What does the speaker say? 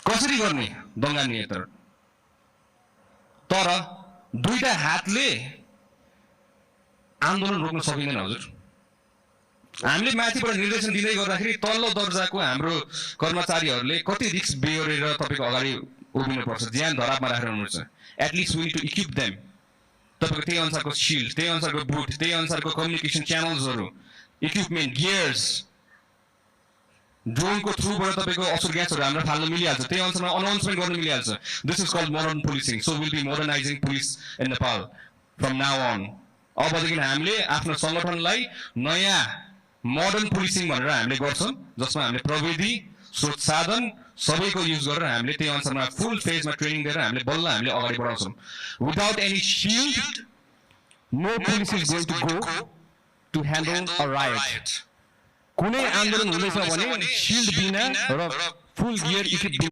कसरी गर्ने दंगा नियन्त्रण तर दुईटा हातले आन्दोलन रोक्न सकिँदैन हजुर हामीले माथिबाट निर्देशन दिँदै गर्दाखेरि तल्लो दर्जाको हाम्रो कर्मचारीहरूले कति रिस्क बेहोरेर तपाईको अगाडि उभिनुपर्छ ज्यान धरापमा राखेर हुनुपर्छ at least we need to equip them तपाईको त्यही अनुसारको शिल्ड त्यही अनुसारको बुट त्यही अनुसारको कम्युनिकेसन च्यानल्सहरू इक्विपमेन्ट गियर्स ड्रोनको थ्रुबाट तपाईको असर ग्यासहरू हाम्रो फाल्न मिलिहाल्छ त्यही अनुसारमा अनाउन्समेन्ट गर्न मिलिहाल्छ this is called modern policing so will be modernising police in Nepal from now on अबदेखि हामीले आफ्नो संगठनलाई नयाँ मोडर्न पुलिसिङ भनेर हामीले गर्छौं जसमा हामीले प्रविधि स्रोत साधन सबैको युज गरेर हामीले त्यही अनुसारमा फुल फेजमा ट्रेनिङ दिएर हामीले बल्ल हामीले अगाडि बढाउँछौं without any shield no police is going to go to handle a riot कुनै आन्दोलन हुँदैछ भने शिल्ड बिना र फुल गियर इक्विप